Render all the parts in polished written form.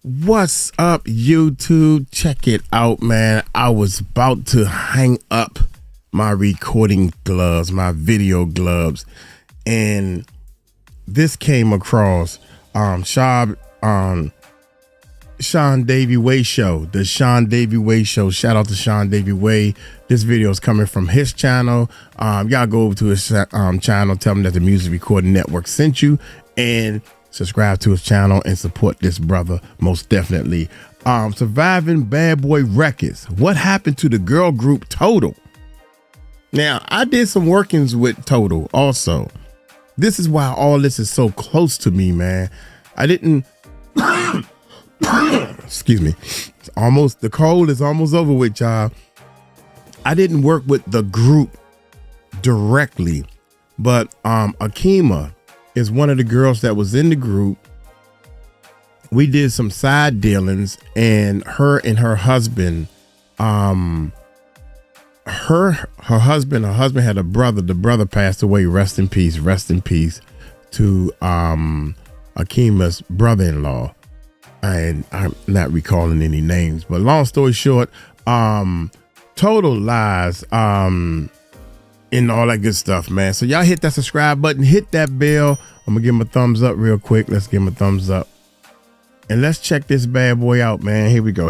What's up, YouTube? Check it out, man. I was about to hang up my recording gloves, my video gloves, and this came across Sean Davy Way Show, the Sean Davy Way Show. Shout out to Sean Davy Way. This video is coming from his channel. Y'all go over to his channel, tell him that the Music Recording Network sent you, and subscribe to his channel and support this brother most definitely. Surviving Bad Boy Records. What happened to the girl group Total? Now, I did some workings with Total also. This is why all this is so close to me, man. I didn't excuse me. The cold is almost over with, y'all. I didn't work with the group directly, but Akima is one of the girls that was in the group. We did some side dealings, and her husband, her husband had a brother. The brother passed away. Rest in peace to Akima's brother-in-law. And I'm not recalling any names, but long story short, Total lies, and all that good stuff, man. So y'all hit that subscribe button, hit that bell. I'm gonna give him a thumbs up real quick. Let's give him a thumbs up, and let's check this bad boy out, man. Here we go.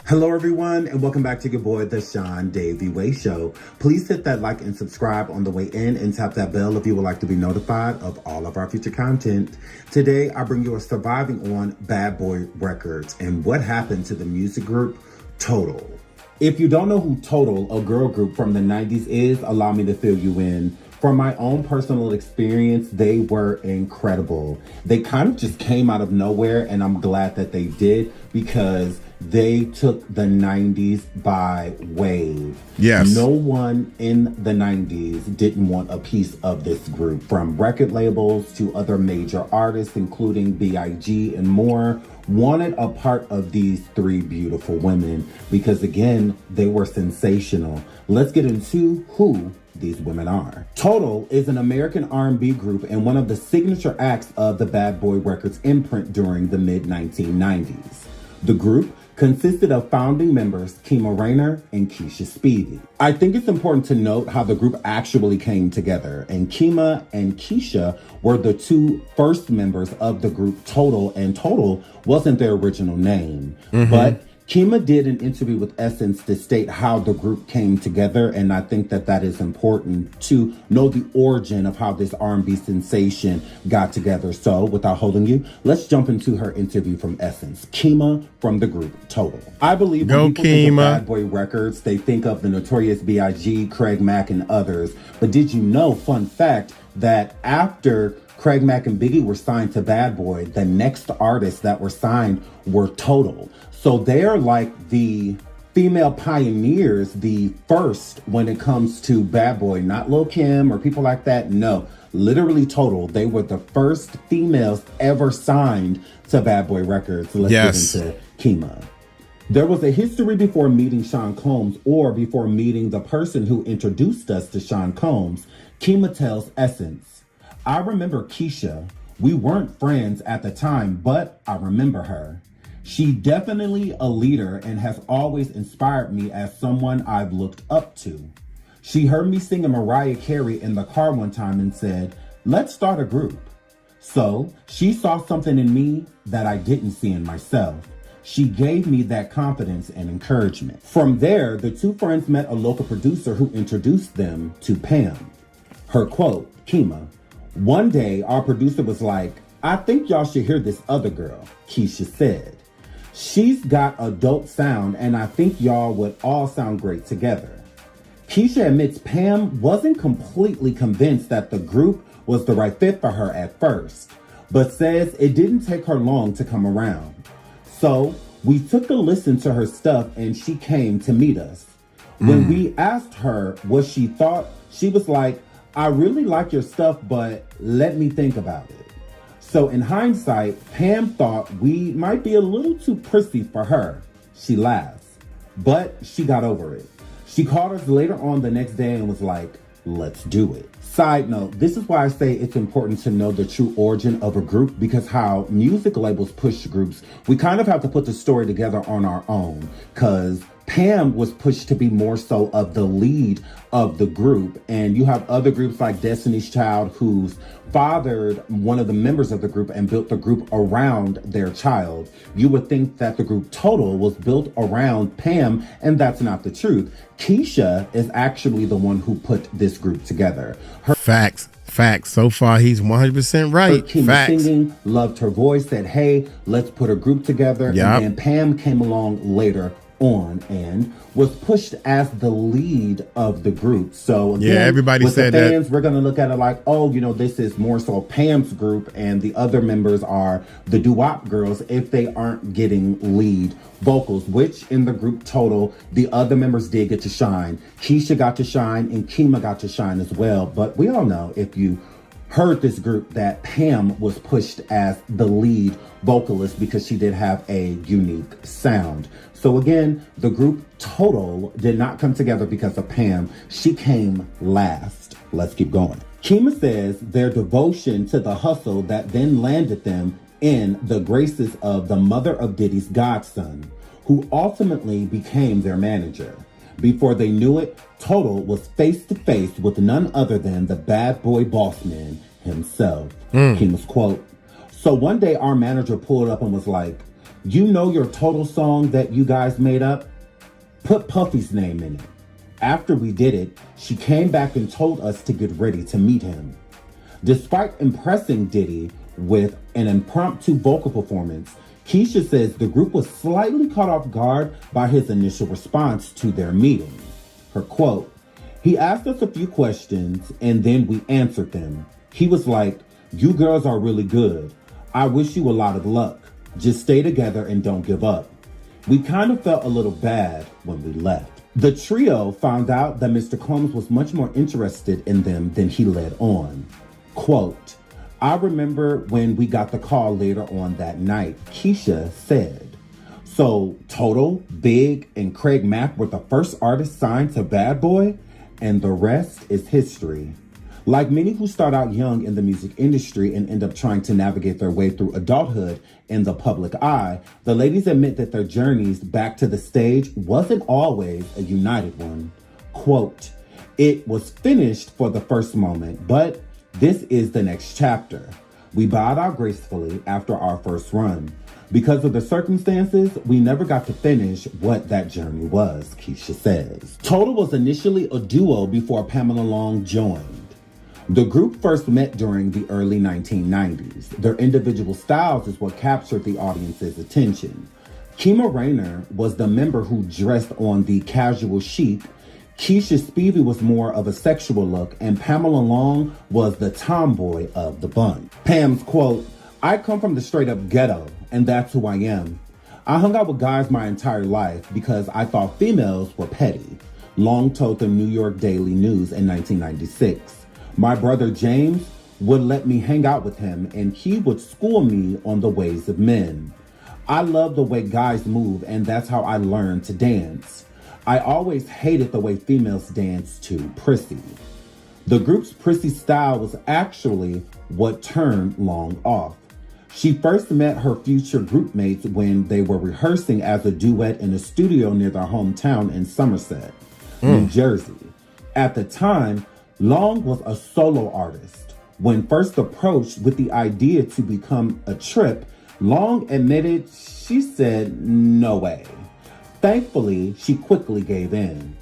Hello, everyone, and welcome back to your boy, the Sean Davy Way Show. Please hit that like and subscribe on the way in, and tap that bell if you would like to be notified of all of our future content. Today, I bring you a surviving on Bad Boy Records and what happened to the music group Total. If you don't know who Total, a girl group from the 90s, is, allow me to fill you in. From my own personal experience, they were incredible. They kind of just came out of nowhere, and I'm glad that they did, because they took the 90s by wave. Yes. No one in the 90s didn't want a piece of this group, from record labels to other major artists, including B.I.G. and more, wanted a part of these three beautiful women because, again, they were sensational. Let's get into who these women are. Total is an American R&B group and one of the signature acts of the Bad Boy Records imprint during the mid-1990s. The group consisted of founding members Kima Rayner and Keisha Speedy. I think it's important to note how the group actually came together, and Kima and Keisha were the two first members of the group Total, and Total wasn't their original name. But Kima did an interview with Essence to state how the group came together, and I think that that is important to know the origin of how this R&B sensation got together. So, without holding you, let's jump into her interview from Essence. Kima from the group Total. I believe when people think of Bad Boy Records, they think of the Notorious B.I.G., Craig Mack, and others. But did you know, fun fact, that after Craig Mack and Biggie were signed to Bad Boy, the next artists that were signed were Total. So they're like the female pioneers, the first when it comes to Bad Boy, not Lil' Kim or people like that. No, literally Total. They were the first females ever signed to Bad Boy Records. So let's get into Kima. There was a history before meeting Sean Combs, or before meeting the person who introduced us to Sean Combs. Kima tells Essence, I remember Keisha. We weren't friends at the time, but I remember her. She definitely a leader and has always inspired me as someone I've looked up to. She heard me singing Mariah Carey in the car one time and said, let's start a group. So she saw something in me that I didn't see in myself. She gave me that confidence and encouragement. From there, the two friends met a local producer who introduced them to Pam. Her quote, Kima, one day our producer was like, I think y'all should hear this other girl, Keisha said. She's got a dope sound, and I think y'all would all sound great together. Keisha admits Pam wasn't completely convinced that the group was the right fit for her at first, but says it didn't take her long to come around. So we took a listen to her stuff, and she came to meet us. When we asked her what she thought, she was like, I really like your stuff, but let me think about it. So in hindsight, Pam thought we might be a little too prissy for her. She laughs, but she got over it. She called us later on the next day and was like, let's do it. Side note, this is why I say it's important to know the true origin of a group, because how music labels push groups, we kind of have to put the story together on our own, because Pam was pushed to be more so of the lead of the group. And you have other groups like Destiny's Child, who's fathered one of the members of the group and built the group around their child. You would think that the group Total was built around Pam, and that's not the truth. Keisha is actually the one who put this group together. Facts. So far, he's 100% right. Facts. Singing, loved her voice, said, hey, let's put a group together. Yep. And then Pam came along later on and was pushed as the lead of the group. So again, yeah, everybody with said the fans, that. we're going to look at it like, oh, this is more so Pam's group and the other members are the doo-wop girls if they aren't getting lead vocals, which in the group Total, the other members did get to shine. Keisha got to shine and Kima got to shine as well. But we all know, if you heard this group, that Pam was pushed as the lead vocalist because she did have a unique sound. So again, the group Total did not come together because of Pam. She came last. Let's keep going. Kima says their devotion to the hustle that then landed them in the graces of the mother of Diddy's godson, who ultimately became their manager. Before they knew it, Total was face to face with none other than the bad boy boss man himself. Kima's quote, so one day our manager pulled up and was like, you know your Total song that you guys made up? Put Puffy's name in it. After we did it, she came back and told us to get ready to meet him. Despite impressing Diddy with an impromptu vocal performance, Keisha says the group was slightly caught off guard by his initial response to their meeting. Her quote, he asked us a few questions and then we answered them. He was like, you girls are really good. I wish you a lot of luck. Just stay together and don't give up. We kind of felt a little bad when we left. The trio found out that Mr. Combs was much more interested in them than he led on. Quote, I remember when we got the call later on that night, Keisha said, so Total, Big, and Craig Mack were the first artists signed to Bad Boy, and the rest is history. Like many who start out young in the music industry and end up trying to navigate their way through adulthood in the public eye, the ladies admit that their journeys back to the stage wasn't always a united one. Quote, it was finished for the first moment, but this is the next chapter. We bowed out gracefully after our first run. Because of the circumstances, we never got to finish what that journey was, Keisha says. Total was initially a duo before Pamela Long joined. The group first met during the early 1990s. Their individual styles is what captured the audience's attention. Kima Rayner was the member who dressed on the casual chic. Keisha Spivey was more of a sexual look, and Pamela Long was the tomboy of the bunch. Pam's quote, I come from the straight up ghetto, and that's who I am. I hung out with guys my entire life because I thought females were petty. Long told the New York Daily News in 1996. My brother James would let me hang out with him, and he would school me on the ways of men. I love the way guys move, and that's how I learned to dance. I always hated the way females dance to prissy. The group's prissy style was actually what turned Long off. She first met her future group mates when they were rehearsing as a duet in a studio near their hometown in Somerset, New Jersey. At the time, Long was a solo artist. When first approached with the idea to become a trip, Long admitted she said no way. Thankfully, she quickly gave in.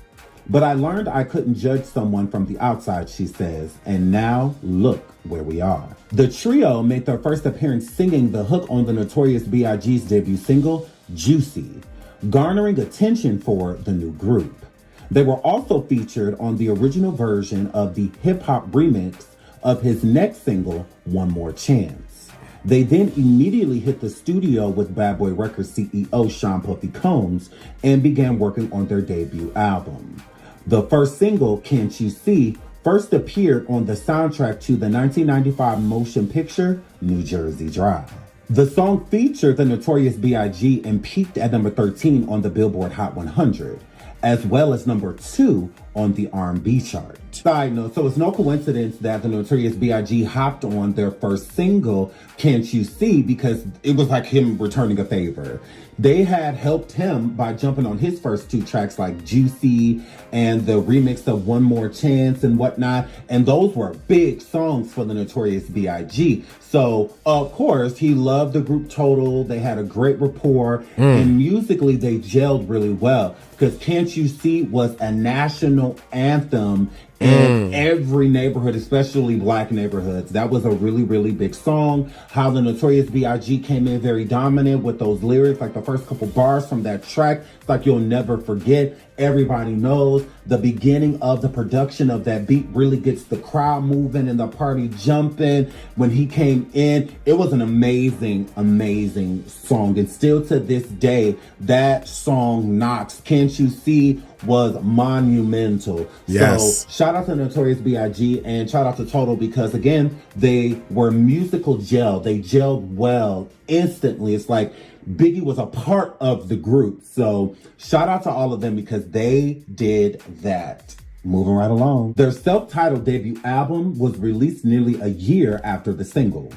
But I learned I couldn't judge someone from the outside, she says, and now look where we are. The trio made their first appearance singing the hook on the Notorious B.I.G.'s debut single, Juicy, garnering attention for the new group. They were also featured on the original version of the hip-hop remix of his next single, One More Chance. They then immediately hit the studio with Bad Boy Records CEO Sean Puffy Combs and began working on their debut album. The first single, Can't You See, first appeared on the soundtrack to the 1995 motion picture, New Jersey Drive. The song featured the Notorious B.I.G. and peaked at number 13 on the Billboard Hot 100, as well as number 2 on the R&B chart. Side note, so it's no coincidence that the Notorious B.I.G. hopped on their first single, Can't You See, because it was like him returning a favor. They had helped him by jumping on his first two tracks like Juicy and the remix of One More Chance and whatnot. And those were big songs for the Notorious B.I.G. So, of course, he loved the group Total. They had a great rapport. And musically, they gelled really well. Because Can't You See was a national anthem in every neighborhood, especially black neighborhoods. That was a really, really big song. How the Notorious B.I.G. came in very dominant with those lyrics, like the first couple bars from that track. It's like you'll never forget. Everybody knows the beginning of the production of that beat really gets the crowd moving and the party jumping. When he came in, it was an amazing, amazing song. And still to this day, that song knocks. Can't You See was monumental. Yes. So shout out to Notorious B.I.G. and shout out to Total because, again, they were musical gel. They gelled well instantly. It's like Biggie was a part of the group. So shout out to all of them because they did that. Moving right along. Their self-titled debut album was released nearly a year after the single.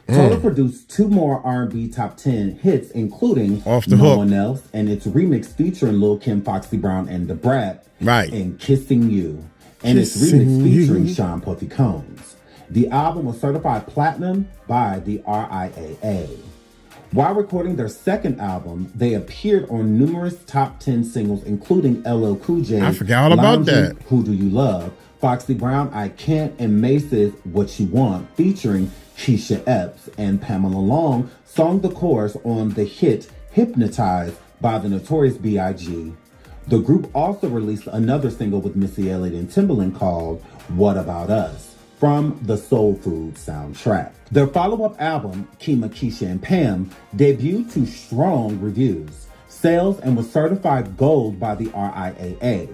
Total produced two more R&B top 10 hits, including Off the No Hook. One Else and its remix featuring Lil' Kim, Foxy Brown, and Da Brat. Right. And Kissing You. And its Kissing remix featuring You. Sean Puffy Combs. The album was certified platinum by the RIAA. While recording their second album, they appeared on numerous top 10 singles, including LL Cool J. I forgot all about that. Who Do You Love? Foxy Brown, I Can't, and Mace's What You Want, featuring Keisha Epps, and Pamela Long sung the chorus on the hit Hypnotized by the Notorious B.I.G. The group also released another single with Missy Elliott and Timbaland called What About Us from the Soul Food soundtrack. Their follow-up album, Kima, Keisha, and Pam, debuted to strong reviews, sales, and was certified gold by the RIAA.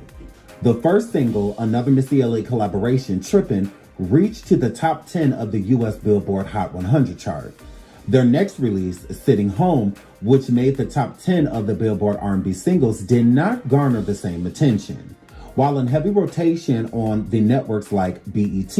The first single, another Missy Elliott collaboration, Trippin', reached to the top 10 of the U.S. Billboard Hot 100 chart. Their next release, Sitting Home, which made the top 10 of the Billboard R&B singles, did not garner the same attention. While in heavy rotation on the networks like BET,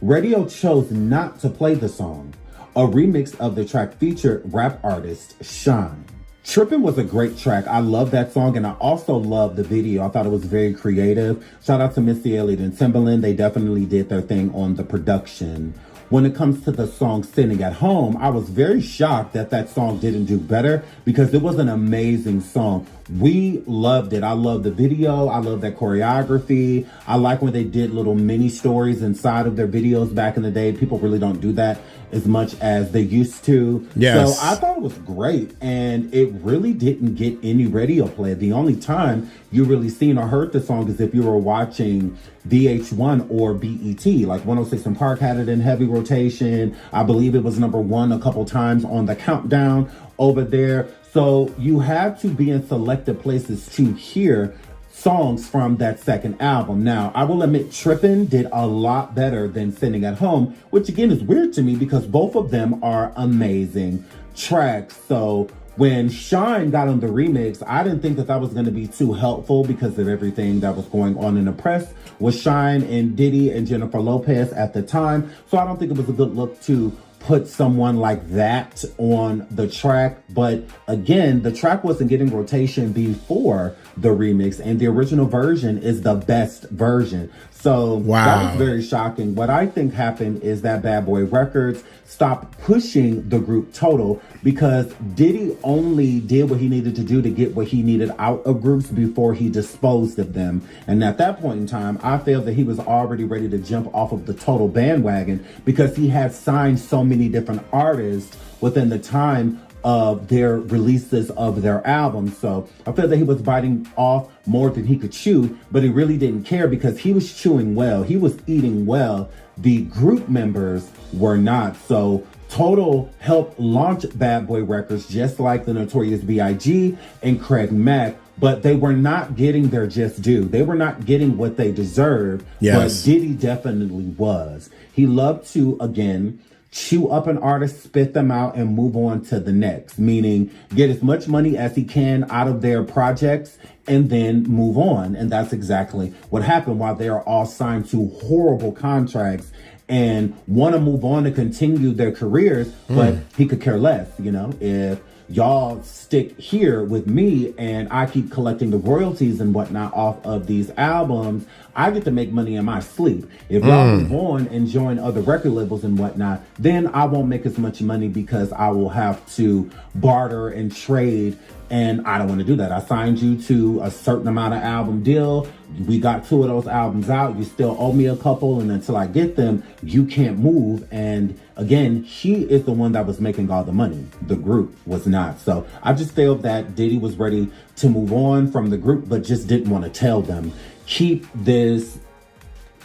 radio chose not to play the song. A remix of the track featured rap artist Sean. Trippin' was a great track. I love that song, and I also love the video. I thought it was very creative. Shout out to Missy Elliott and Timbaland. They definitely did their thing on the production. When it comes to the song Sitting at Home, I was very shocked that that song didn't do better because it was an amazing song. We loved it. I love the video. I love that choreography. I like when they did little mini stories inside of their videos back in the day. People really don't do that as much as they used to. Yes. So I thought it was great, and it really didn't get any radio play. The only time you really seen or heard the song is if you were watching VH1 or BET. Like 106 and Park had it in heavy rotation. I believe it was number one a couple times on the countdown over there. So you have to be in selected places to hear songs from that second album. Now, I will admit Trippin' did a lot better than Sitting at Home, which again is weird to me because both of them are amazing tracks. So when Shine got on the remix, I didn't think that was going to be too helpful because of everything that was going on in the press with Shine and Diddy and Jennifer Lopez at the time. So I don't think it was a good look to put someone like that on the track. But again, the track wasn't getting rotation before the remix, and the original version is the best version. So that was very shocking. What I think happened is that Bad Boy Records stopped pushing the group Total because Diddy only did what he needed to do to get what he needed out of groups before he disposed of them. And at that point in time, I felt that he was already ready to jump off of the Total bandwagon because he had signed so many different artists within the time of their releases of their albums. So I feel that he was biting off more than he could chew, but he really didn't care because he was chewing well. He was eating well. The group members were not. So Total helped launch Bad Boy Records just like the Notorious B.I.G. and Craig Mack, but they were not getting their just due. They were not getting what they deserved, Yes. but Diddy definitely was. He loved to, again, chew up an artist, spit them out, and move on to the next, meaning get as much money as he can out of their projects and then move on. And that's exactly what happened while they are all signed to horrible contracts and want to move on to continue their careers, but he could care less, if y'all stick here with me and I keep collecting the royalties and whatnot off of these albums, I get to make money in my sleep. If y'all move on and join other record labels and whatnot, then I won't make as much money because I will have to barter and trade. And I don't want to do that. I signed you to a certain amount of album deal. We got 2 of those albums out. You still owe me a couple. And until I get them, you can't move. And again, she is the one that was making all the money. The group was not. So I just feel that Diddy was ready to move on from the group, but just didn't want to tell them. Keep this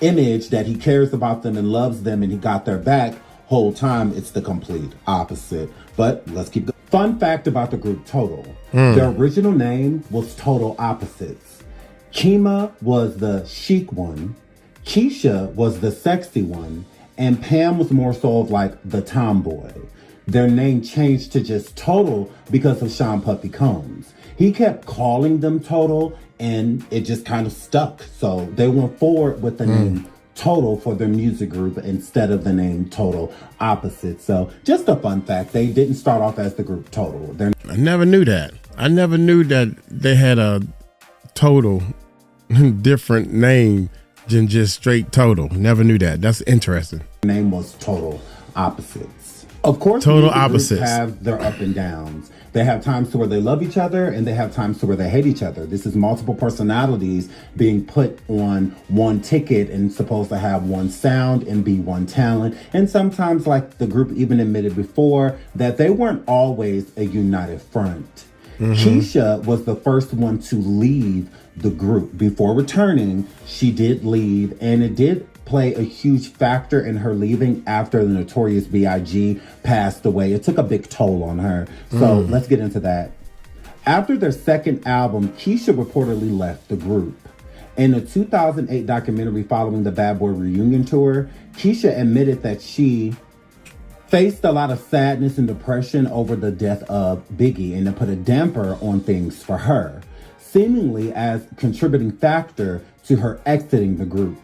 image that he cares about them and loves them and he got their back. Whole time, it's the complete opposite. But let's keep going. Fun fact about the group Total. Their original name was Total Opposites. Kima was the chic one, Keisha was the sexy one, and Pam was more so of like the tomboy. Their name changed to just Total because of Sean Puffy Combs. He kept calling them Total and it just kind of stuck. So they went forward with the name Total for their music group instead of the name Total Opposites. So just a fun fact, they didn't start off as the group Total. I never knew that. I never knew that they had a total different name than just straight Total. Never knew that. That's interesting. Their name was Total Opposites. Of course, Total music groups Opposites have their up and downs. They have times to where they love each other and they have times to where they hate each other. This is multiple personalities being put on one ticket and supposed to have one sound and be one talent. And sometimes, like the group even admitted before, that they weren't always a united front. Keisha was the first one to leave the group. Before returning, she did leave, and it did play a huge factor in her leaving after the Notorious B.I.G. passed away. It took a big toll on her. So let's get into that. After their second album, Keisha reportedly left the group. In a 2008 documentary following the Bad Boy reunion tour, Keisha admitted that she faced a lot of sadness and depression over the death of Biggie, and it put a damper on things for her, seemingly as a contributing factor to her exiting the group.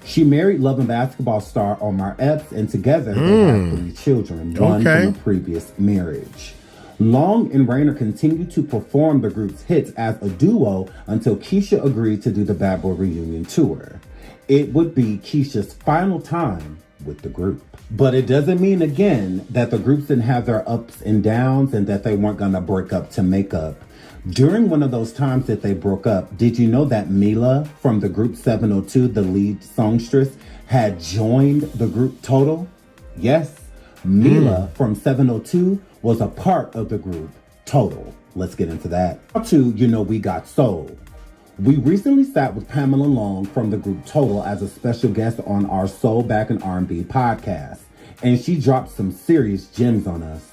She married Love and Basketball star Omar Epps, and together they have 3 children, one from a previous marriage. Long and Rainer continued to perform the group's hits as a duo until Keisha agreed to do the Bad Boy reunion tour. It would be Keisha's final time with the group. But it doesn't mean, again, that the groups didn't have their ups and downs and that they weren't going to break up to make up. During one of those times that they broke up, did you know that Mila from the group 702, the lead songstress, had joined the group Total? Yes, Mila from 702 was a part of the group Total. Let's get into that. To We Got Soul. We recently sat with Pamela Long from the group Total as a special guest on our Soul Back in R&B podcast, and she dropped some serious gems on us.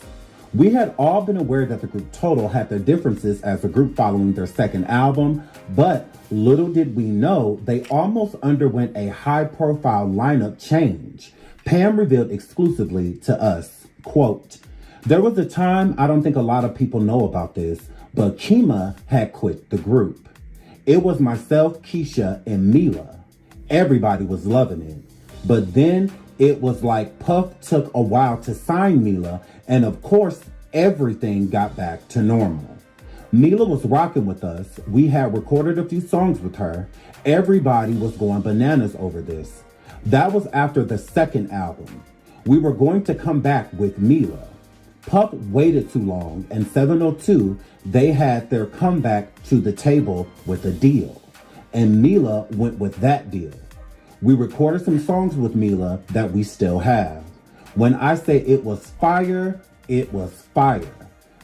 We had all been aware that the group Total had their differences as a group following their second album, but little did we know they almost underwent a high-profile lineup change. Pam revealed exclusively to us, quote, "There was a time, I don't think a lot of people know about this, but Kima had quit the group. It was myself, Keisha, and Mila. Everybody was loving it. But then it was like Puff took a while to sign Mila, and of course, everything got back to normal. Mila was rocking with us. We had recorded a few songs with her. Everybody was going bananas over this. That was after the second album. We were going to come back with Mila. Puff waited too long, and 702, they had their comeback to the table with a deal. And Mila went with that deal. We recorded some songs with Mila that we still have. When I say it was fire, it was fire.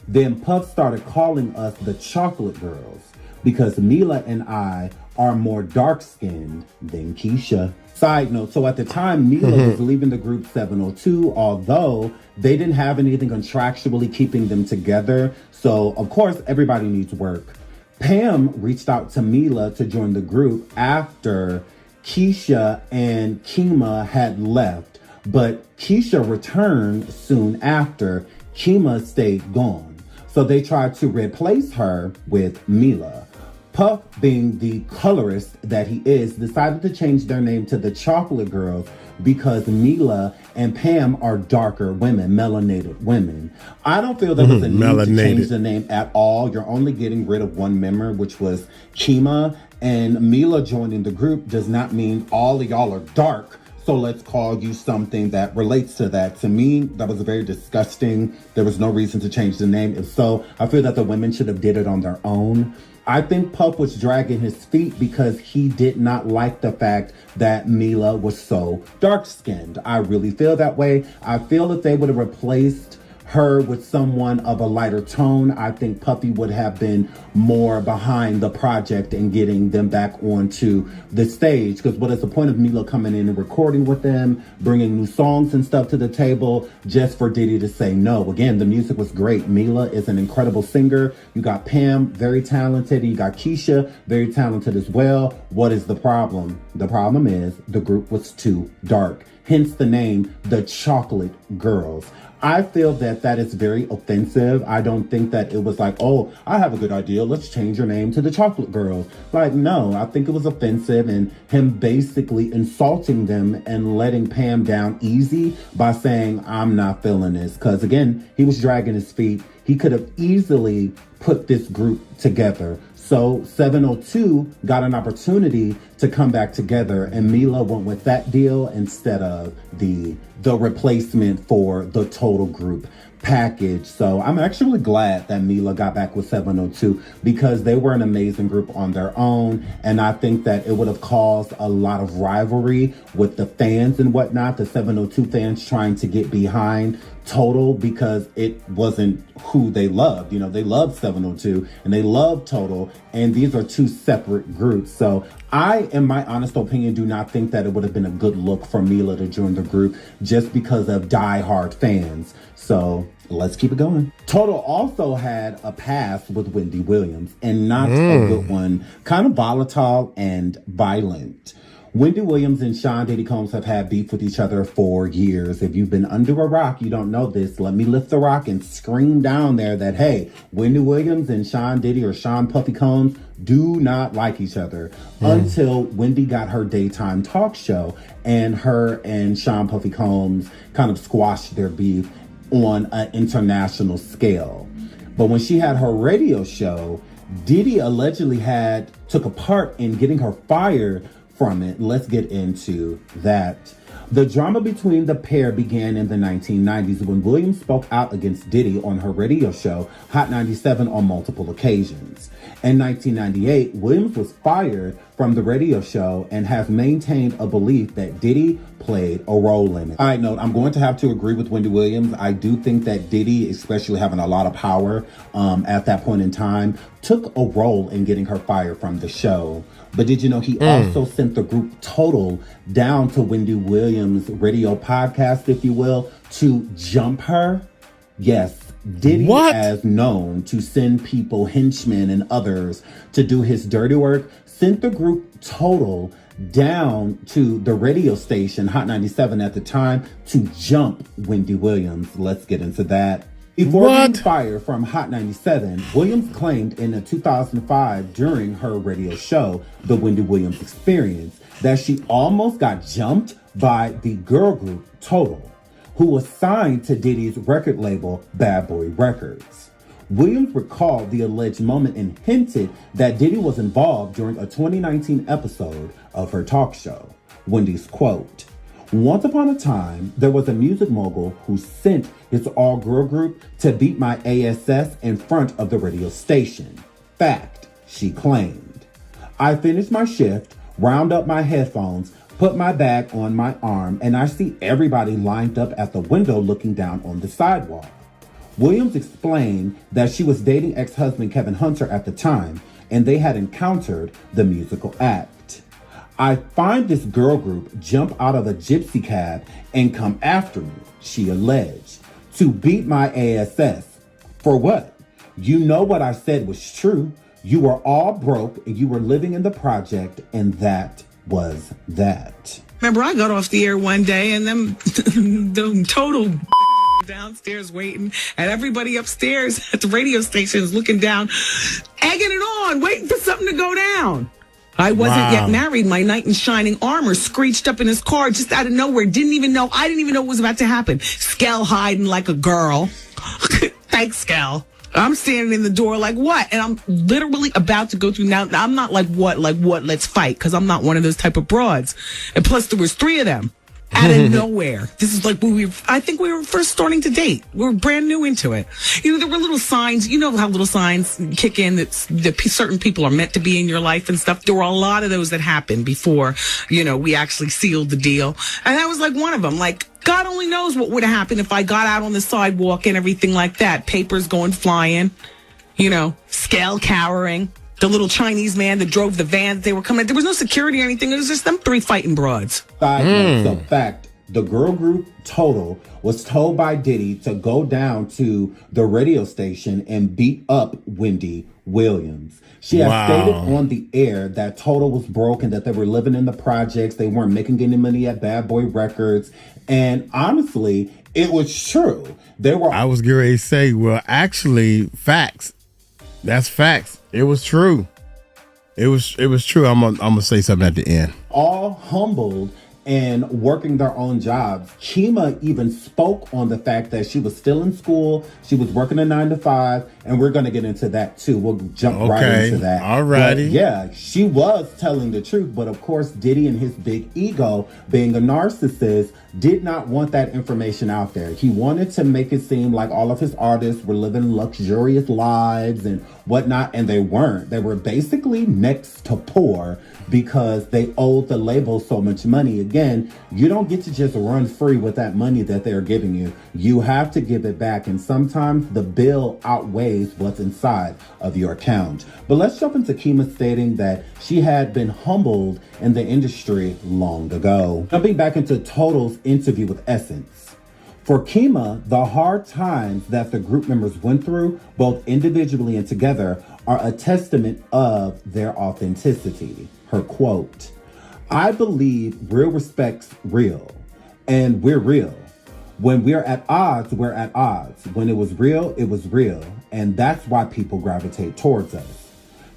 Then Puff started calling us the Chocolate Girls because Mila and I are more dark-skinned than Keisha. Side note, so at the time, Mila was leaving the group 702, although they didn't have anything contractually keeping them together. So, of course, everybody needs work. Pam reached out to Mila to join the group after Keisha and Kima had left, but Keisha returned soon after. Kima stayed gone. So they tried to replace her with Mila. Puff, being the colorist that he is, decided to change their name to the Chocolate Girls because Mila and Pam are darker women, melanated women. I don't feel there was a need to change the name at all. You're only getting rid of one member, which was Kima, and Mila joining the group does not mean all of y'all are dark. So let's call you something that relates to that. To me, that was very disgusting. There was no reason to change the name. If so, I feel that the women should have did it on their own. I think Puff was dragging his feet because he did not like the fact that Mila was so dark-skinned. I really feel that way. I feel if they would have replaced her with someone of a lighter tone, I think Puffy would have been more behind the project and getting them back onto the stage. Because what is the point of Mila coming in and recording with them, bringing new songs and stuff to the table, just for Diddy to say no? Again, the music was great. Mila is an incredible singer. You got Pam, very talented. And you got Keisha, very talented as well. What is the problem? The problem is the group was too dark. Hence the name, the Chocolate Girls. I feel that that is very offensive. I don't think that it was like, oh, I have a good idea. Let's change your name to the Chocolate Girls. Like, no, I think it was offensive, and him basically insulting them and letting Pam down easy by saying, I'm not feeling this. Because again, he was dragging his feet. He could have easily put this group together. So 702 got an opportunity to come back together, and Mila went with that deal instead of the replacement for the total group package. So I'm actually glad that Mila got back with 702 because they were an amazing group on their own. And I think that it would have caused a lot of rivalry with the fans and whatnot, the 702 fans trying to get behind Total because it wasn't who they loved. You know, they loved 702 and they loved Total, and these are two separate groups. So I, in my honest opinion, do not think that it would have been a good look for Mila to join the group just because of diehard fans. So let's keep it going. Total also had a past with Wendy Williams, and not a good one. Kind of volatile and violent. Wendy Williams and Sean Diddy Combs have had beef with each other for years. If you've been under a rock, you don't know this. Let me lift the rock and scream down there that, hey, Wendy Williams and Sean Diddy or Sean Puffy Combs do not like each other until Wendy got her daytime talk show, and her and Sean Puffy Combs kind of squashed their beef on an international scale. But when she had her radio show, Diddy allegedly took a part in getting her fired from it. Let's get into that. The drama between the pair began in the 1990s when Williams spoke out against Diddy on her radio show, Hot 97, on multiple occasions. In 1998, Williams was fired from the radio show and has maintained a belief that Diddy played a role in it. All right, note, I'm going to have to agree with Wendy Williams. I do think that Diddy, especially having a lot of power at that point in time, took a role in getting her fired from the show. But did you know he also sent the group Total down to Wendy Williams' radio podcast, if you will, to jump her? Yes. Diddy, as known to send people, henchmen and others, to do his dirty work, sent the group Total down to the radio station, Hot 97 at the time, to jump Wendy Williams. Let's get into that. Before being fired from Hot 97, Williams claimed in 2005 during her radio show, The Wendy Williams Experience, that she almost got jumped by the girl group Total, who was signed to Diddy's record label, Bad Boy Records. Williams recalled the alleged moment and hinted that Diddy was involved during a 2019 episode of her talk show. Wendy's quote, "Once upon a time, there was a music mogul who sent his all-girl group to beat my ASS in front of the radio station. Fact," she claimed. "I finished my shift, wound up my headphones, put my bag on my arm, and I see everybody lined up at the window looking down on the sidewalk." Williams explained that she was dating ex-husband Kevin Hunter at the time, and they had encountered the musical act. "I find this girl group jump out of a gypsy cab and come after me," she alleged, "to beat my ASS. For what? You know what I said was true. You were all broke and you were living in the project, and that was that. Remember, I got off the air one day and them the total downstairs waiting, and everybody upstairs at the radio station is looking down, egging it on, waiting for something to go down. I wasn't yet married. My knight in shining armor screeched up in his car just out of nowhere. I didn't even know what was about to happen. Skell hiding like a girl. Thanks, Skell. I'm standing in the door like, what? And I'm literally about to go through. Now, I'm not like, what, let's fight. Because I'm not one of those type of broads. And plus, there was 3 of them out of nowhere. This is like when I think we were first starting to date. We were brand new into it. You know, there were little signs. You know how little signs kick in that certain people are meant to be in your life and stuff. There were a lot of those that happened before, you know, we actually sealed the deal. And that was like one of them. Like, God only knows what would have happened if I got out on the sidewalk and everything like that. Papers going flying, you know, Skell cowering. The little Chinese man that drove the van that they were coming. There was no security or anything. It was just them 3 fighting broads. Side note, the fact, the girl group Total was told by Diddy to go down to the radio station and beat up Wendy Williams. She had stated on the air that Total was broke and that they were living in the projects. They weren't making any money at Bad Boy Records. And honestly, it was true. I was getting ready to say, well, actually, facts. That's facts. It was true. It was true. I'm gonna say something at the end. All humbled and working their own jobs. Kima even spoke on the fact that she was still in school. She was working a 9 to 5, and we're going to get into that too. We'll jump right into that. All righty. Yeah, she was telling the truth, but of course, Diddy and his big ego, being a narcissist, did not want that information out there. He wanted to make it seem like all of his artists were living luxurious lives and whatnot, and they weren't. They were basically next to poor because they owed the label so much money. Again, you don't get to just run free with that money that they're giving you. You have to give it back, and sometimes the bill outweighs what's inside of your account. But let's jump into Kima stating that she had been humbled in the industry long ago. Jumping back into Total's interview with Essence. For Kima, the hard times that the group members went through, both individually and together, are a testament of their authenticity. Her quote, "I believe real respect's real, and we're real. When we're at odds, we're at odds. When it was real, and that's why people gravitate towards us."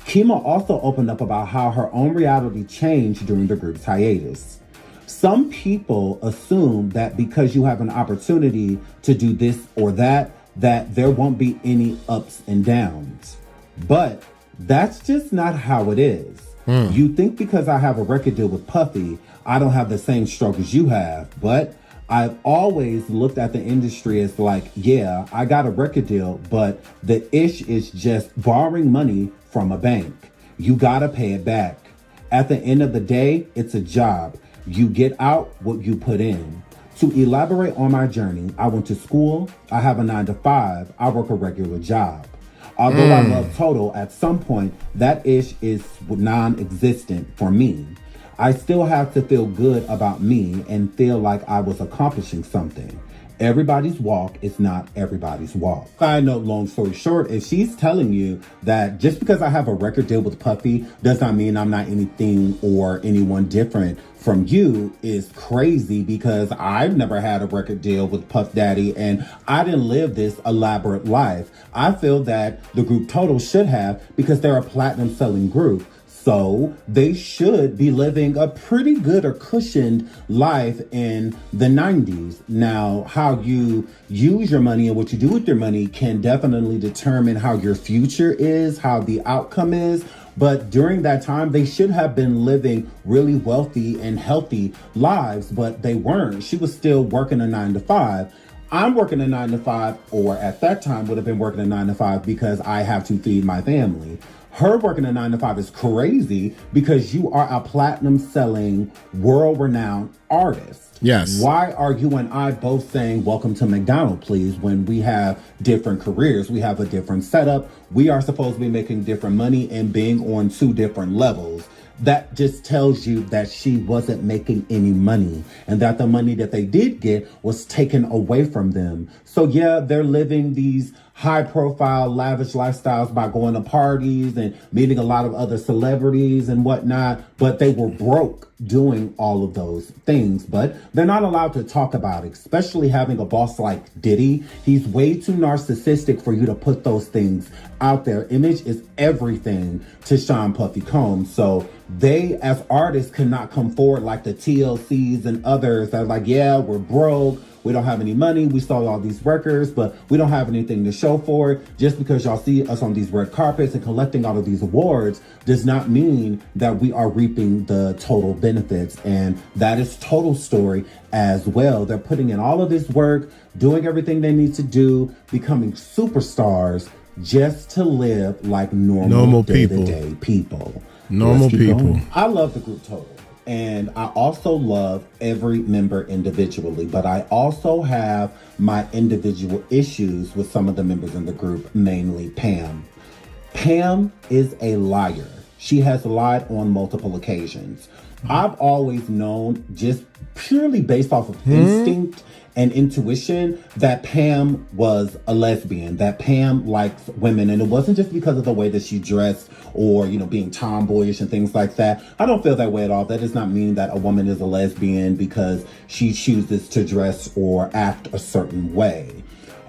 Kima also opened up about how her own reality changed during the group's hiatus. Some people assume that because you have an opportunity to do this or that there won't be any ups and downs. But that's just not how it is. You think because I have a record deal with Puffy, I don't have the same stroke as you have. But I've always looked at the industry as like, yeah, I got a record deal, but the ish is just borrowing money from a bank. You gotta pay it back. At the end of the day, it's a job. You get out what you put in. To elaborate on my journey, I went to school, I have a 9 to 5, I work a regular job. Although I love Total, at some point, that ish is non-existent for me. I still have to feel good about me and feel like I was accomplishing something. Everybody's walk is not everybody's walk. Side note, long story short, if she's telling you that just because I have a record deal with Puffy does not mean I'm not anything or anyone different from you, is crazy, because I've never had a record deal with Puff Daddy and I didn't live this elaborate life. I feel that the group Total should have, because they're a platinum selling group. So they should be living a pretty good or cushioned life in the 90s. Now, how you use your money and what you do with your money can definitely determine how your future is, how the outcome is. But during that time, they should have been living really wealthy and healthy lives, but they weren't. She was still working a 9 to 5. I'm working a 9 to 5, or at that time would have been working a 9 to 5 because I have to feed my family. Her working a 9 to 5 is crazy because you are a platinum selling, world-renowned artist. Yes. Why are you and I both saying, welcome to McDonald's, please, when we have different careers? We have a different setup. We are supposed to be making different money and being on 2 different levels. That just tells you that she wasn't making any money and that the money that they did get was taken away from them. So yeah, they're living these high profile, lavish lifestyles by going to parties and meeting a lot of other celebrities and whatnot, but they were broke doing all of those things. But they're not allowed to talk about it, especially having a boss like Diddy. He's way too narcissistic for you to put those things out there. Image is everything to Sean Puffy Combs. So they, as artists, cannot come forward like the TLCs and others that are like, yeah, we're broke. We don't have any money. We sold all these records, but we don't have anything to show for it. Just because y'all see us on these red carpets and collecting all of these awards does not mean that we are reaping the total benefits. And that is Total story as well. They're putting in all of this work, doing everything they need to do, becoming superstars just to live like normal day-to-day people. Normal people. Going. I love the group Total. And I also love every member individually, but I also have my individual issues with some of the members in the group, mainly Pam. Pam is a liar. She has lied on multiple occasions. I've always known, just purely based off of instinct and intuition, that Pam was a lesbian, that Pam likes women. And it wasn't just because of the way that she dressed or, you know, being tomboyish and things like that. I don't feel that way at all. That does not mean that a woman is a lesbian because she chooses to dress or act a certain way.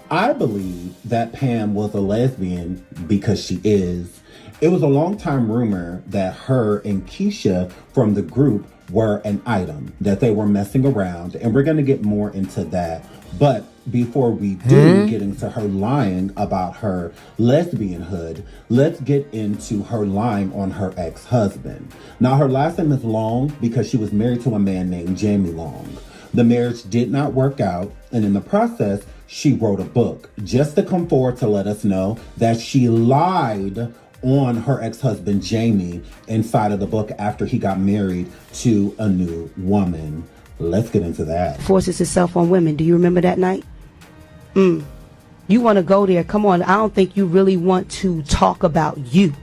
I believe that Pam was a lesbian because she is. It was a long time rumor that her and Keisha from the group were an item, that they were messing around, and we're going to get more into that. But before we do get into her lying about her lesbianhood, let's get into her lying on her ex-husband. Now, her last name is Long because she was married to a man named Jamie Long. The marriage did not work out, and in the process, she wrote a book just to come forward to let us know that she lied on her ex-husband Jamie inside of the book after he got married to a new woman. Let's get into that. Forces itself on women. Do you remember that night? You want to go there? Come on. I don't think you really want to talk about you.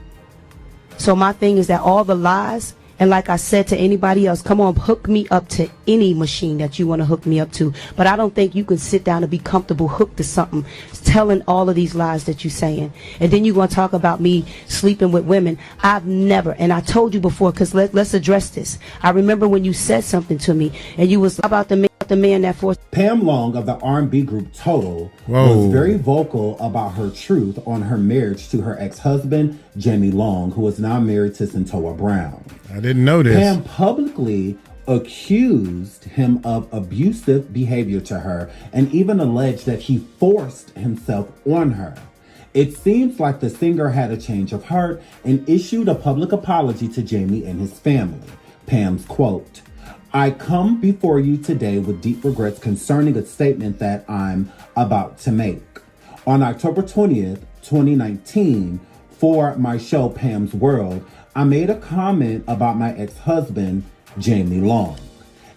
So my thing is that all the lies, and like I said to anybody else, come on, hook me up to any machine that you want to hook me up to. But I don't think you can sit down and be comfortable hooked to something, telling all of these lies that you're saying. And then you're going to talk about me sleeping with women. I've never, and I told you before, because let's address this. I remember when you said something to me, and you was about the man that forced. Pam Long of the R&B group Total was very vocal about her truth on her marriage to her ex-husband, Jamie Long, who is now married to Santoa Brown. I didn't know this. Pam publicly accused him of abusive behavior to her and even alleged that he forced himself on her. It seems like the singer had a change of heart and issued a public apology to Jamie and his family. Pam's quote, "I come before you today with deep regrets concerning a statement that I'm about to make. On October 20th, 2019, for my show Pam's World, I made a comment about my ex-husband, Jamie Long.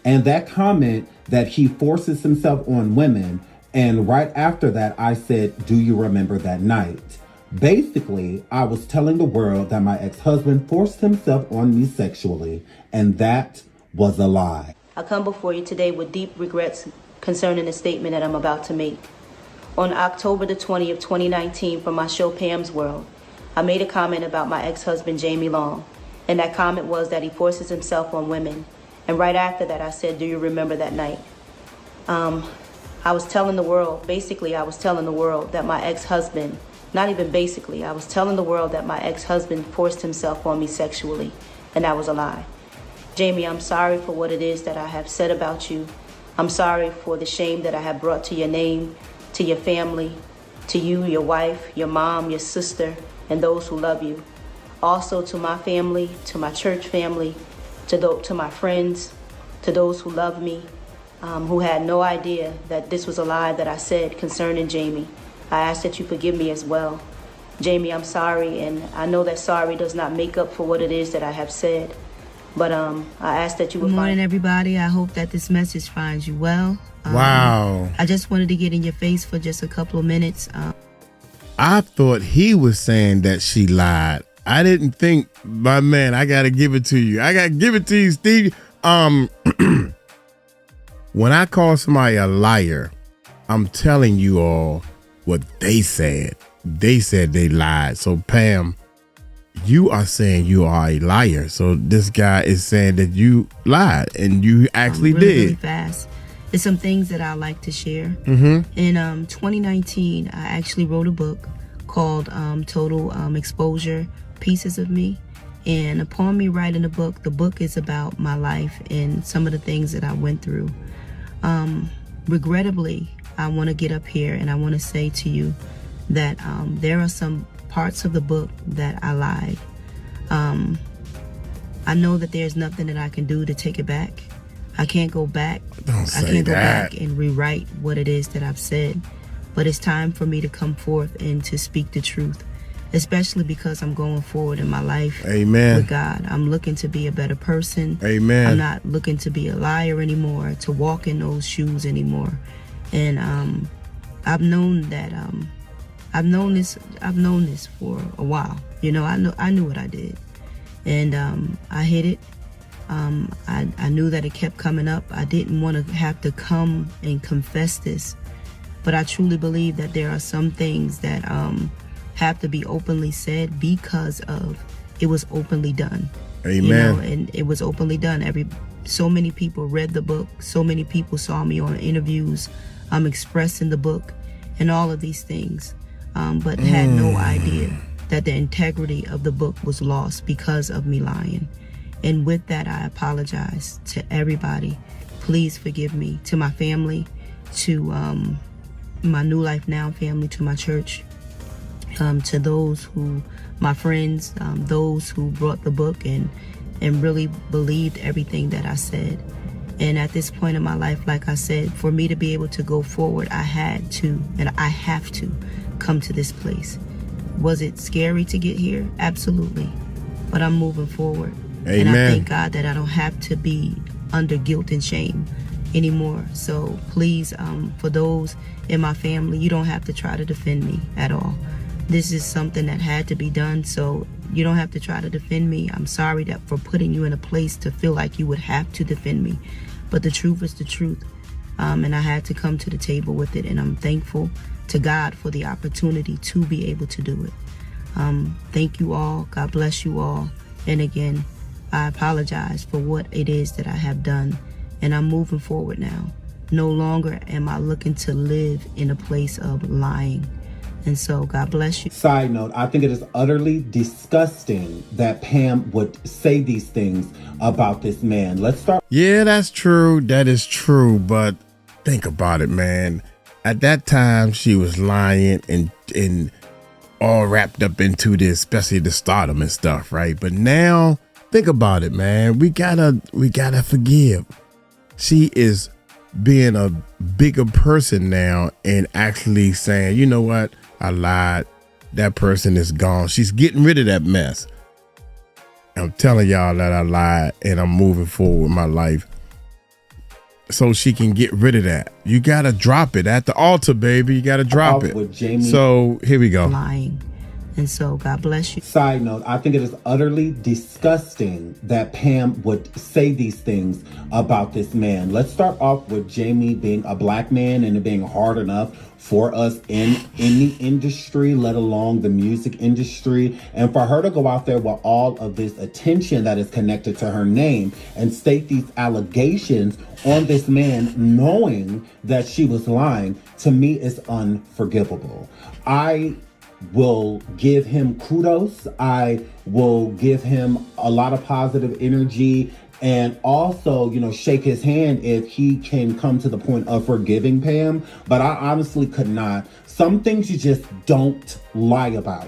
And that comment that he forces himself on women. And right after that, I said, do you remember that night? Basically, I was telling the world that my ex-husband forced himself on me sexually. And that was a lie." I come before you today with deep regrets concerning the statement that I'm about to make. On October the 20th, 2019, for my show Pam's World, I made a comment about my ex-husband, Jamie Long. And that comment was that he forces himself on women. And right after that, I said, do you remember that night? I was telling the world, I was telling the world that my ex-husband, not even basically, I was telling the world that my ex-husband forced himself on me sexually. And that was a lie. Jamie, I'm sorry for what it is that I have said about you. I'm sorry for the shame that I have brought to your name, to your family, to you, your wife, your mom, your sister, and those who love you. Also to my family, to my church family, to my friends, to those who love me, who had no idea that this was a lie that I said concerning Jamie. I ask that you forgive me as well. Jamie, I'm sorry, and I know that sorry does not make up for what it is that I have said. But I ask that you will. Good morning, everybody. I hope that this message finds you well. Wow. I just wanted to get in your face for just a couple of minutes. I thought he was saying that she lied. I didn't think, my man, I got to give it to you. I got to give it to you, Steve. When I call somebody a liar, I'm telling you all, what they said. They said they lied. So Pam, you are saying you are a liar. So this guy is saying that you lied and you actually really did. Fast. There's some things that I like to share. Mm-hmm. In 2019, I actually wrote a book called Total Exposure, Pieces of Me. And upon me writing the book is about my life and some of the things that I went through. Regrettably, I want to get up here and I want to say to you that there are some parts of the book that I lied. I know that there's nothing that I can do to take it back. I can't go back. I can't go back and rewrite what it is that I've said. But it's time for me to come forth and to speak the truth, especially because I'm going forward in my life. Amen. With God. I'm looking to be a better person. Amen. I'm not looking to be a liar anymore, to walk in those shoes anymore. And I've known that I've known this for a while. You know, I knew what I did. And I hid it. I knew that it kept coming up. I didn't want to have to come and confess this. But I truly believe that there are some things that have to be openly said because of it was openly done. Amen. You know, and it was openly done. So many people read the book. So many people saw me on interviews. Expressing the book and all of these things, but had no idea that the integrity of the book was lost because of me lying. And with that, I apologize to everybody. Please forgive me. To my family, to my New Life Now family, to my church, to those who, my friends, those who brought the book and really believed everything that I said. And at this point in my life, like I said, for me to be able to go forward, I had to, and I have to come to this place. Was it scary to get here? Absolutely. But I'm moving forward. Amen. And I thank God that I don't have to be under guilt and shame anymore. So please, for those in my family, you don't have to try to defend me at all. This is something that had to be done, so you don't have to try to defend me. I'm sorry that for putting you in a place to feel like you would have to defend me. But the truth is the truth. And I had to come to the table with it, and I'm thankful to God for the opportunity to be able to do it. Thank you all. God bless you all. And again, I apologize for what it is that I have done, and I'm moving forward now. No longer am I looking to live in a place of lying. And so, God bless you. Side note, I think it is utterly disgusting that Pam would say these things about this man. Let's start. Yeah, that's true. That is true. But think about it, man. At that time, she was lying and all wrapped up into this, especially the stardom and stuff, right? But now, think about it, man. We gotta forgive. She is being a bigger person now and actually saying, you know what? I lied. That person is gone. She's getting rid of that mess. I'm telling y'all that I lied and I'm moving forward with my life so she can get rid of that. You got to drop it at the altar, baby. You got to drop it. With Jamie. So here we go. Lying. And so, God bless you. Side note, I think it is utterly disgusting that Pam would say these things about this man. Let's start off with Jamie being a black man and it being hard enough for us in the industry, let alone the music industry. And for her to go out there with all of this attention that is connected to her name and state these allegations on this man, knowing that she was lying, to me is unforgivable. I will give him kudos. I will give him a lot of positive energy and also, you know, shake his hand if he can come to the point of forgiving Pam. But I honestly could not. Some things you just don't lie about.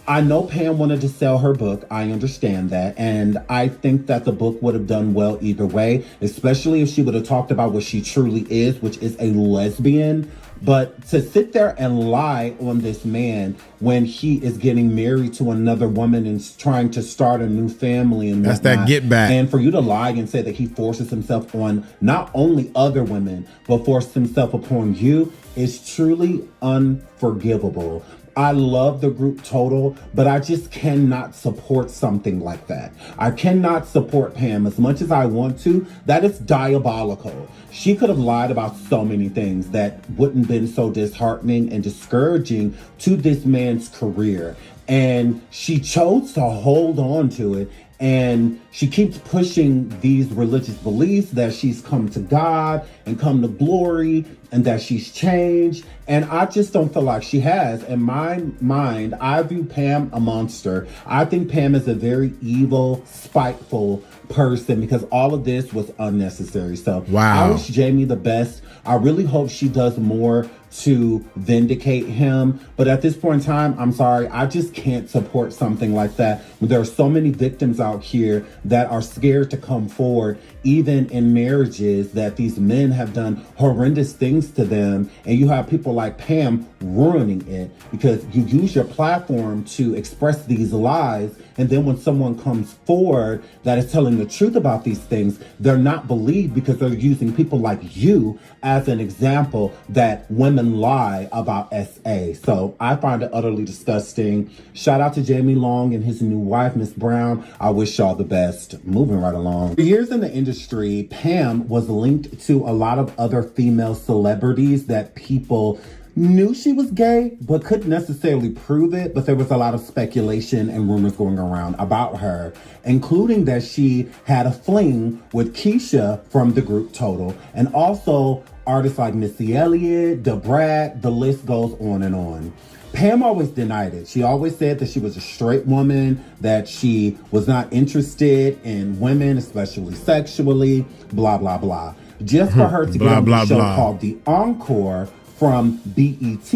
I know Pam wanted to sell her book. I understand that. And I think that the book would have done well either way, especially if she would have talked about what she truly is, which is a lesbian. But to sit there and lie on this man when he is getting married to another woman and trying to start a new family and that's whatnot, that get back. And for you to lie and say that he forces himself on not only other women, but forces himself upon you is truly unforgivable. I love the group Total, but I just cannot support something like that. I cannot support Pam as much as I want to. That is diabolical. She could have lied about so many things that wouldn't have been so disheartening and discouraging to this man's career. And she chose to hold on to it. And she keeps pushing these religious beliefs that she's come to God and come to glory and that she's changed. And I just don't feel like she has. In my mind, I view Pam a monster. I think Pam is a very evil, spiteful person because all of this was unnecessary. So wow. I wish Jamie the best. I really hope she does more to vindicate him. But at this point in time, I'm sorry, I just can't support something like that. There are so many victims out here that are scared to come forward, even in marriages that these men have done horrendous things to them. And you have people like Pam ruining it because you use your platform to express these lies. And then when someone comes forward that is telling the truth about these things, they're not believed because they're using people like you as an example that women lie about SA. So I find it utterly disgusting. Shout out to Jamie Long and his new wife, Miss Brown. I wish y'all the best. Moving right along. For years in the industry, Pam was linked to a lot of other female celebrities that people knew she was gay, but couldn't necessarily prove it. But there was a lot of speculation and rumors going around about her, including that she had a fling with Keisha from the group Total, and also artists like Missy Elliott, Da Brat, the list goes on and on. Pam always denied it. She always said that she was a straight woman, that she was not interested in women, especially sexually, blah, blah, blah. Just for her to get on the show called The Encore from BET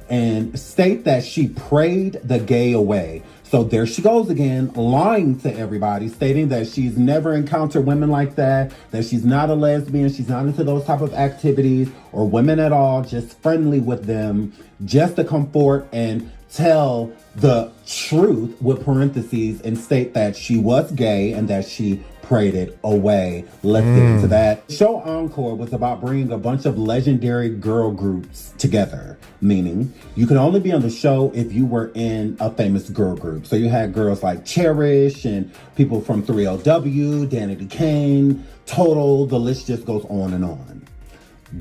and state that she prayed the gay away. So there she goes again, lying to everybody, stating that she's never encountered women like that she's not a lesbian, she's not into those type of activities or women at all, just friendly with them, just to come forward and tell the truth with parentheses and state that she was gay and that she prayed it away. Let's get into that. Show Encore was about bringing a bunch of legendary girl groups together, meaning you could only be on the show if you were in a famous girl group. So you had girls like Cherish and people from 3LW, Danity Kane, Total, the list just goes on and on.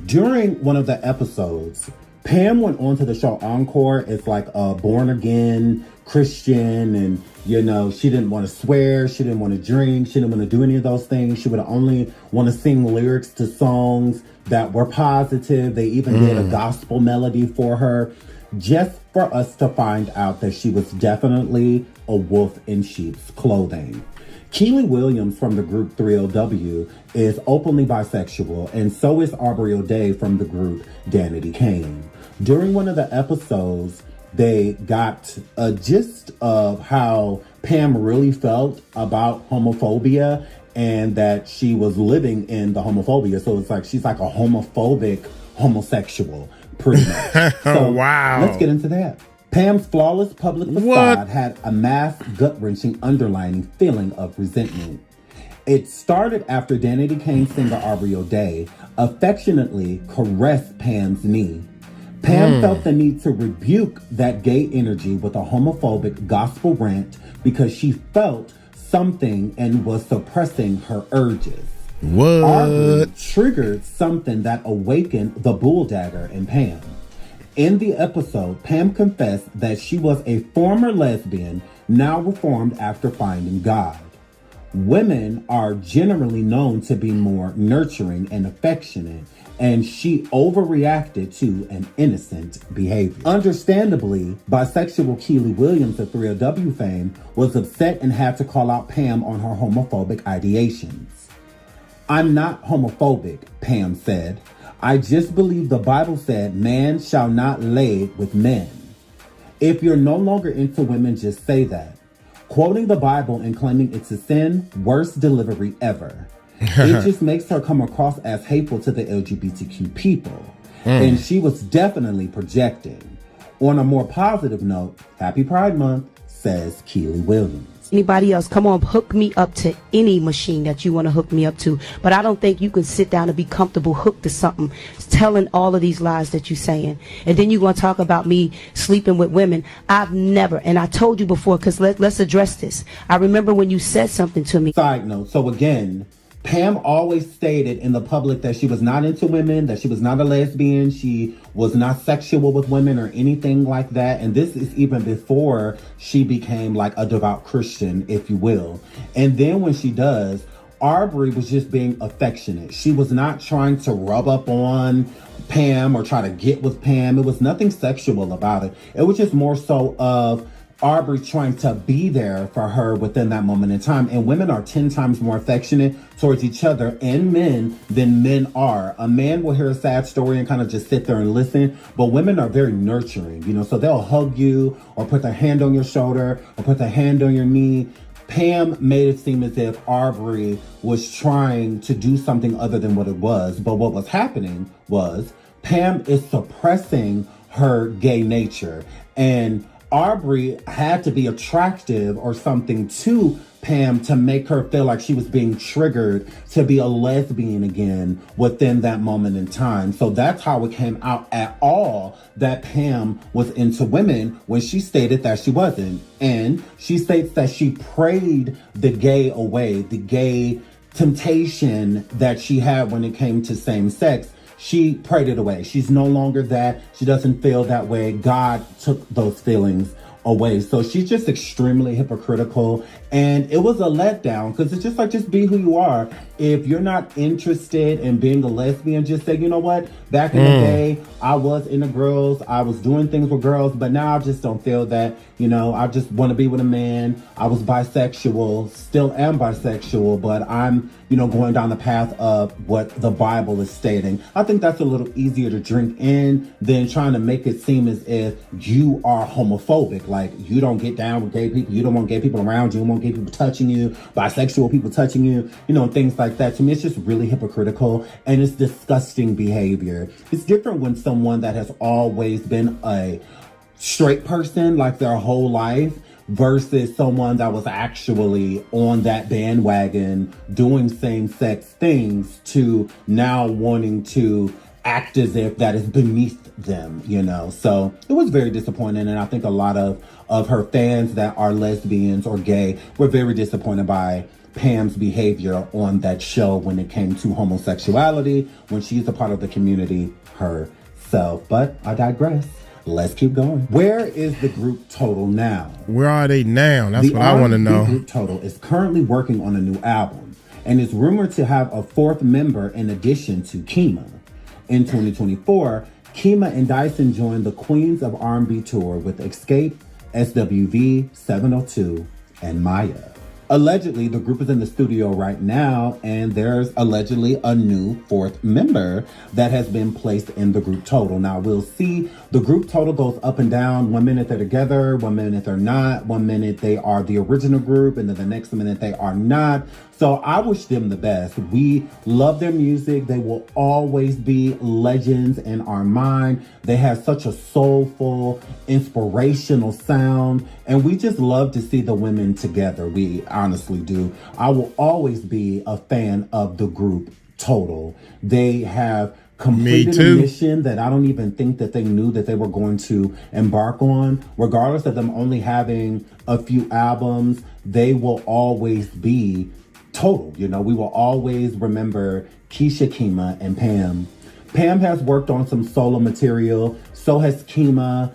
During one of the episodes, Pam went on to the show Encore as like a born-again Christian, and she didn't want to swear, she didn't want to drink, she didn't want to do any of those things. She would only want to sing lyrics to songs that were positive. They even did a gospel melody for her, just for us to find out that she was definitely a wolf in sheep's clothing. Keely Williams from the group 3LW is openly bisexual, and so is Aubrey O'Day from the group Danity Kane. During one of the episodes, they got a gist of how Pam really felt about homophobia and that she was living in the homophobia. So it's like she's like a homophobic homosexual, pretty much. So wow. Let's get into that. Pam's flawless public facade had a mass gut-wrenching underlining feeling of resentment. It started after Danity Kane singer Aubrey O'Day affectionately caressed Pam's knee. Pam felt the need to rebuke that gay energy with a homophobic gospel rant because she felt something and was suppressing her urges. What? Aubrey triggered something that awakened the bull dagger in Pam. In the episode, Pam confessed that she was a former lesbian, now reformed after finding God. Women are generally known to be more nurturing and affectionate, and she overreacted to an innocent behavior. Understandably, bisexual Keely Williams of 3LW fame was upset and had to call out Pam on her homophobic ideations. "I'm not homophobic," Pam said. "I just believe the Bible said man shall not lay with men. If you're no longer into women, just say that. Quoting the Bible and claiming it's a sin, worst delivery ever. It just makes her come across as hateful to the LGBTQ people." And she was definitely projecting. On a more positive note, happy Pride Month, says Keely Williams. Anybody else, come on, hook me up to any machine that you want to hook me up to. But I don't think you can sit down and be comfortable hooked to something. telling all of these lies that you're saying. And then you're going to talk about me sleeping with women. I've never, and I told you before, because let's address this. I remember when you said something to me. Side note, so again, Pam always stated in the public that she was not into women, that she was not a lesbian, she was not sexual with women or anything like that. And this is even before she became like a devout Christian, if you will. And then when she does, Arbery was just being affectionate. She was not trying to rub up on Pam or try to get with Pam. It was nothing sexual about it. It was just more so of Arbery trying to be there for her within that moment in time. And women are 10 times more affectionate towards each other and men than men are. A man will hear a sad story and kind of just sit there and listen, but women are very nurturing, you know, so they'll hug you or put their hand on your shoulder or put their hand on your knee. Pam made it seem as if Arbery was trying to do something other than what it was. But what was happening was Pam is suppressing her gay nature. And Arbery had to be attractive or something to Pam to make her feel like she was being triggered to be a lesbian again within that moment in time. So that's how it came out at all that Pam was into women when she stated that she wasn't. And she states that she prayed the gay away, the gay temptation that she had when it came to same sex. She prayed it away. She's no longer that. She doesn't feel that way. God took those feelings away. So she's just extremely hypocritical. And it was a letdown because it's just like, just be who you are. If you're not interested in being a lesbian, just say, you know what? Back in the day, I was into girls. I was doing things with girls, but now I just don't feel that. You know, I just want to be with a man. I was bisexual, still am bisexual, but I'm, you know, going down the path of what the Bible is stating. I think that's a little easier to drink in than trying to make it seem as if you are homophobic. Like, you don't get down with gay people. You don't want gay people around you. You don't want gay people touching you, bisexual people touching you, you know, things like that. To me, it's just really hypocritical and it's disgusting behavior. It's different when someone that has always been a straight person like their whole life versus someone that was actually on that bandwagon doing same-sex things to now wanting to act as if that is beneath them, you know. So it was very disappointing, and I think a lot of her fans that are lesbians or gay were very disappointed by Pam's behavior on that show when it came to homosexuality, when she's a part of the community herself. But I digress. Let's keep going. Where is the group Total now? Where are they now? That's what I want to know. The group Total is currently working on a new album and is rumored to have a fourth member in addition to Kima. In 2024, Kima and Dyson joined the Queens of R&B tour with Escape, SWV, 702, and Maya. Allegedly, the group is in the studio right now, and there's allegedly a new fourth member that has been placed in the group Total. Now, we'll see the group Total goes up and down. 1 minute they're together, 1 minute they're not. 1 minute they are the original group, and then the next minute they are not. So I wish them the best. We love their music. They will always be legends in our mind. They have such a soulful, inspirational sound. And we just love to see the women together. We honestly do. I will always be a fan of the group Total. They have completed a mission that I don't even think that they knew that they were going to embark on. Regardless of them only having a few albums, they will always be Total. You know, we will always remember Keisha, Kima, and Pam. Pam has worked on some solo material. So has Kima.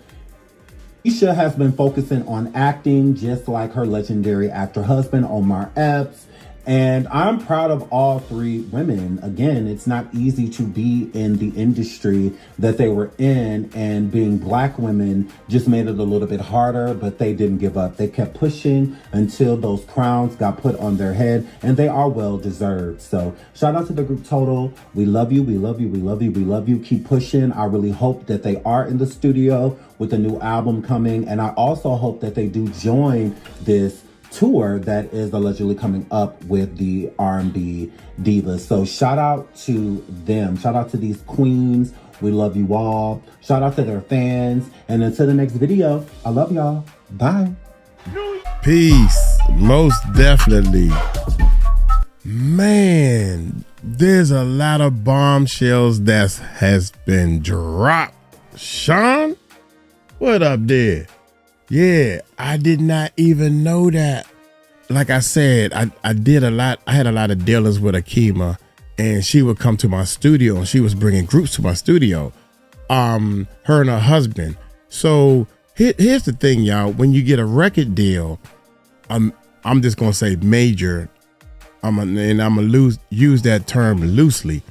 Keisha has been focusing on acting, just like her legendary actor husband, Omar Epps. And I'm proud of all three women. Again, it's not easy to be in the industry that they were in, and being Black women just made it a little bit harder, but they didn't give up. They kept pushing until those crowns got put on their head, and they are well deserved. So shout out to the group Total. We love you. We love you. We love you. We love you. Keep pushing. I really hope that they are in the studio with a new album coming. And I also hope that they do join this tour that is allegedly coming up with the R&B divas. So shout out to them. Shout out to these queens. We love you all. Shout out to their fans. And until the next video, I love y'all. Bye. Peace. Most definitely. Man, there's a lot of bombshells that has been dropped. Sean, what up there? Yeah, I did not even know that. Like I said, I did a lot. I had a lot of dealings with Akima, and she would come to my studio, and she was bringing groups to my studio. Her and her husband. So here's the thing, y'all. When you get a record deal, I'm just gonna say major. I'm gonna use that term loosely.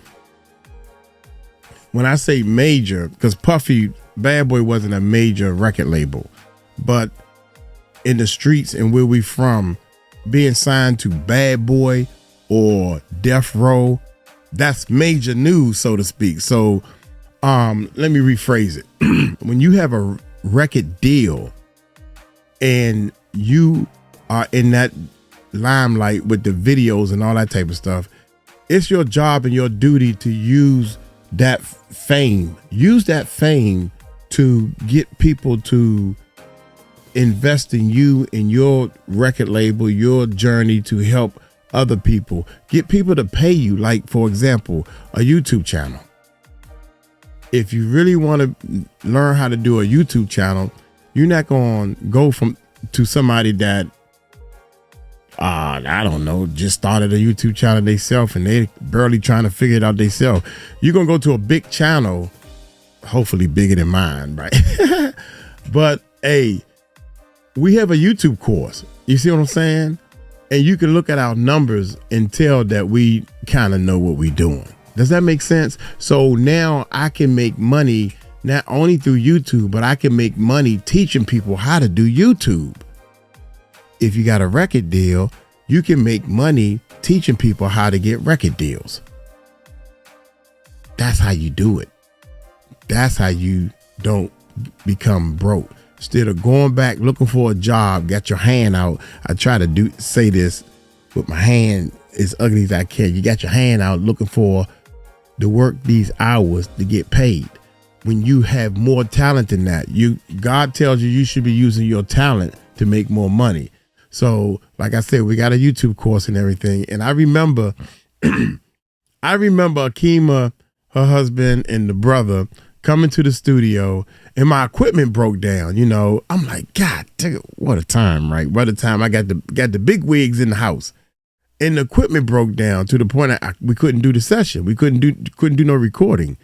When I say major, because Puffy Bad Boy wasn't a major record label, but in the streets and where we from, being signed to Bad Boy or Death Row, that's major news, so to speak. So let me rephrase it. When you have a record deal and you are in that limelight with the videos and all that type of stuff, it's your job and your duty to use that fame. Use that fame to get people to invest in you, in your record label, your journey to help other people. Get people to pay you. Like, for example, a YouTube channel. If you really want to learn how to do a YouTube channel, you're not going to go to somebody that I don't know, just started a YouTube channel themselves and they barely trying to figure it out themselves. You're going to go to a big channel, hopefully bigger than mine, right? But hey, we have a YouTube course. You see what I'm saying? And you can look at our numbers and tell that we kind of know what we're doing. Does that make sense? So now I can make money not only through YouTube, but I can make money teaching people how to do YouTube. If you got a record deal, you can make money teaching people how to get record deals. That's how you do it. That's how you don't become broke. Instead of going back looking for a job, got your hand out. I try to say this with my hand as ugly as I can. You got your hand out looking for to work these hours to get paid. When you have more talent than that, God tells you should be using your talent to make more money. So, like I said, we got a YouTube course and everything. And I remember, Akima, her husband, and the brother coming to the studio, and my equipment broke down. You know, I'm like, God, what a time, right? What a time! I got the big wigs in the house, and the equipment broke down to the point we couldn't do the session. We couldn't do no recording.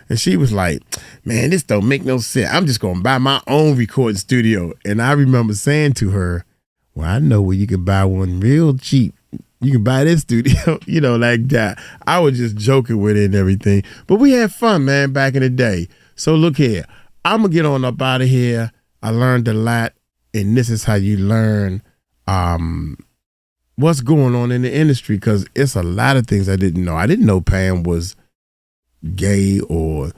And she was like, man, this don't make no sense. I'm just gonna buy my own recording studio. And I remember saying to her, well, I know where you can buy one real cheap. You can buy this studio, you know, like that. I was just joking with it and everything. But we had fun, man, back in the day. So look here. I'm going to get on up out of here. I learned a lot. And this is how you learn what's going on in the industry, because it's a lot of things I didn't know. I didn't know Pam was gay, or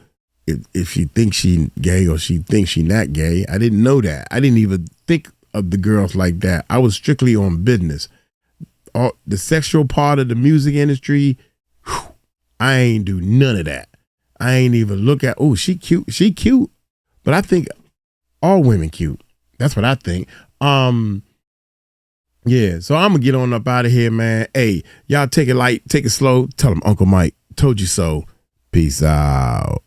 if she thinks she gay or she thinks she not gay. I didn't know that. I didn't even think of the girls like that. I was strictly on business. The sexual part of the music industry, I ain't do none of that. I ain't even look at, oh, she cute. But I think all women cute. That's what I think. Yeah, so I'm gonna get on up out of here, man. Hey, y'all take it light, take it slow. Tell them Uncle Mike told you so. Peace out.